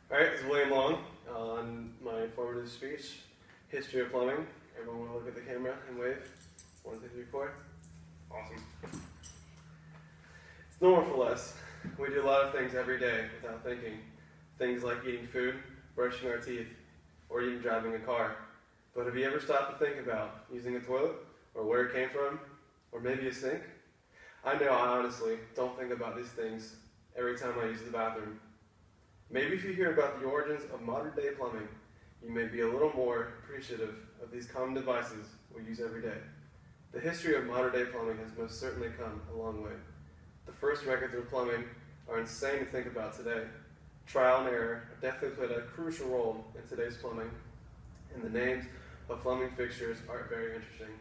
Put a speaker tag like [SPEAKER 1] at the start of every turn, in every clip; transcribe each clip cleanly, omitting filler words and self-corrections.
[SPEAKER 1] Alright, this is William Long on my formative speech, History of Plumbing. Everyone want to look at the camera and wave? 1, 2, 3, 4. Awesome. It's normal for us. We do a lot of things every day without thinking. Things like eating food, brushing our teeth, or even driving a car. But have you ever stopped to think about using a toilet, or where it came from, or maybe a sink? I know I honestly don't think about these things every time I use the bathroom. Maybe if you hear about the origins of modern-day plumbing, you may be a little more appreciative of these common devices we use every day. The history of modern-day plumbing has most certainly come a long way. The first records of plumbing are insane to think about today. Trial and error have definitely played a crucial role in today's plumbing, and the names of plumbing fixtures are very interesting.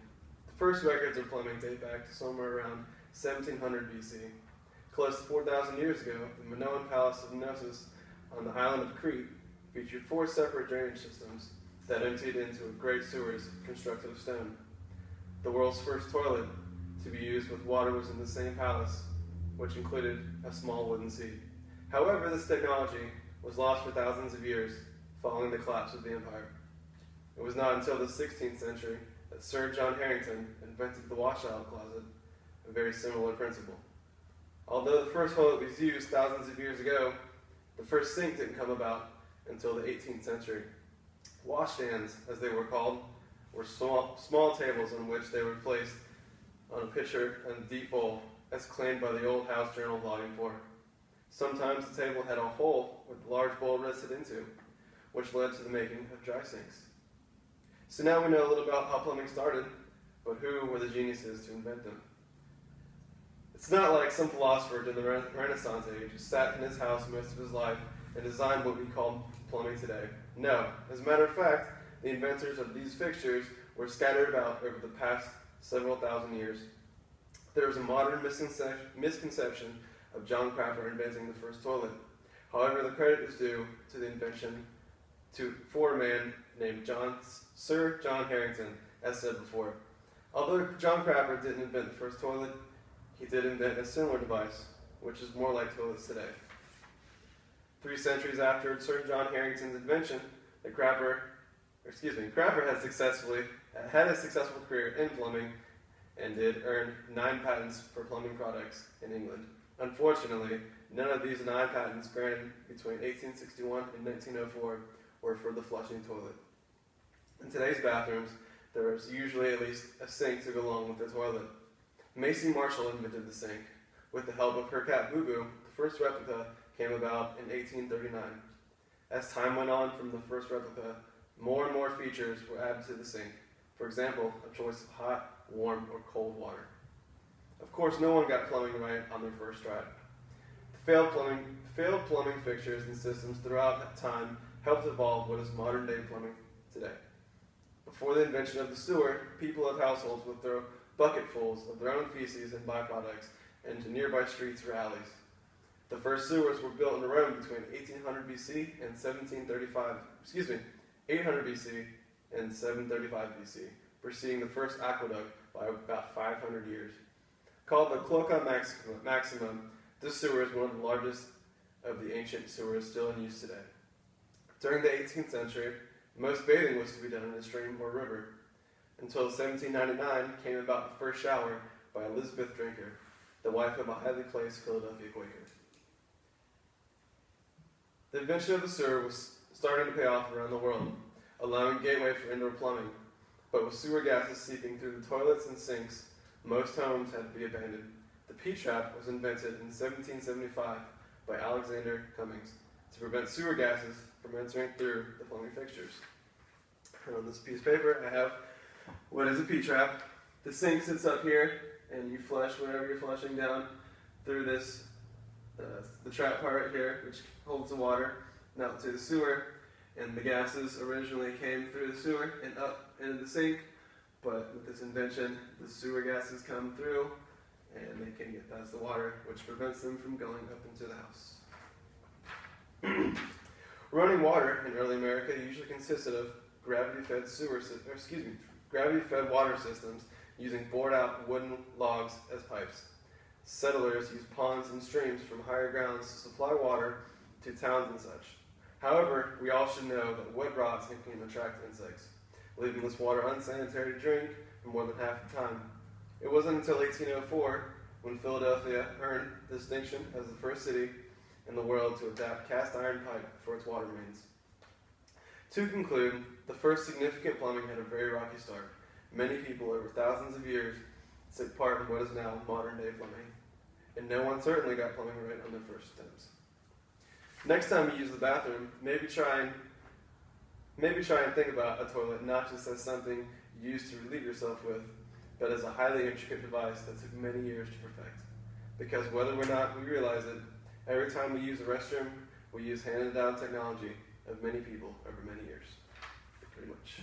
[SPEAKER 1] The first records of plumbing date back to somewhere around 1700 BC. Close to 4,000 years ago, the Minoan Palace of Knossos on the island of Crete featured 4 separate drainage systems that emptied into great sewers constructed of stone. The world's first toilet to be used with water was in the same palace, which included a small wooden seat. However, this technology was lost for thousands of years following the collapse of the empire. It was not until the 16th century that Sir John Harington invented the washout closet, a very similar principle. Although the first toilet was used thousands of years ago, the first sink didn't come about until the 18th century. Washstands, as they were called, were small tables on which they were placed on a pitcher and a deep bowl, as claimed by the Old House Journal, Volume 4. Sometimes the table had a hole with the large bowl rested into, which led to the making of dry sinks. So now we know a little about how plumbing started, but who were the geniuses to invent them? It's not like some philosopher during the Renaissance age who sat in his house most of his life and designed what we call plumbing today. No, as a matter of fact, the inventors of these fixtures were scattered about over the past several thousand years. There is a modern misconception of John Crapper inventing the first toilet. However, the credit is due to the invention for a man named Sir John Harington, as said before. Although John Crapper didn't invent the first toilet, he did invent a similar device, which is more like toilets today. 3 centuries after Sir John Harington's invention, Crapper had a successful career in plumbing and did earn 9 patents for plumbing products in England. Unfortunately, none of these 9 patents granted between 1861 and 1904 were for the flushing toilet. In today's bathrooms, there is usually at least a sink to go along with the toilet. Macy Marshall invented the sink. With the help of her cat Boo Boo, the first replica came about in 1839. As time went on from the first replica, more and more features were added to the sink. For example, a choice of hot, warm, or cold water. Of course, no one got plumbing right on their first try. The failed plumbing fixtures and systems throughout time helped evolve what is modern-day plumbing today. Before the invention of the sewer, people of households would throw bucketfuls of their own feces and byproducts into nearby streets or alleys. The first sewers were built in Rome between 800 BC and 800 BC and 735 BC, preceding the first aqueduct by about 500 years. Called the Cloaca Maxima, this sewer is one of the largest of the ancient sewers still in use today. During the 18th century, most bathing was to be done in a stream or river, until 1799 came about the first shower by Elizabeth Drinker, the wife of a highly placed Philadelphia Quaker. The invention of the sewer was starting to pay off around the world, allowing gateway for indoor plumbing, but with sewer gases seeping through the toilets and sinks, most homes had to be abandoned. The P-trap was invented in 1775 by Alexander Cummings to prevent sewer gases from entering through the plumbing fixtures. And on this piece of paper, I have what is a P-trap. The sink sits up here, and you flush whatever you're flushing down through this, the trap part right here, which holds the water, and out to the sewer. And the gases originally came through the sewer and up into the sink, but with this invention, the sewer gases come through, and they can get past the water, which prevents them from going up into the house. Running water in early America usually consisted of gravity-fed water systems using bored-out wooden logs as pipes. Settlers used ponds and streams from higher grounds to supply water to towns and such. However, we all should know that wood rots can attract insects, leaving this water unsanitary to drink for more than half the time. It wasn't until 1804 when Philadelphia earned the distinction as the first city in the world to adopt cast iron pipe for its water mains. To conclude, the first significant plumbing had a very rocky start. Many people over thousands of years took part in what is now modern day plumbing, and no one certainly got plumbing right on their first attempts. Next time you use the bathroom, maybe try and think about a toilet not just as something you use to relieve yourself with, but as a highly intricate device that took many years to perfect. Because whether or not we realize it, every time we use a restroom, we use handed down technology of many people over many years. Pretty much.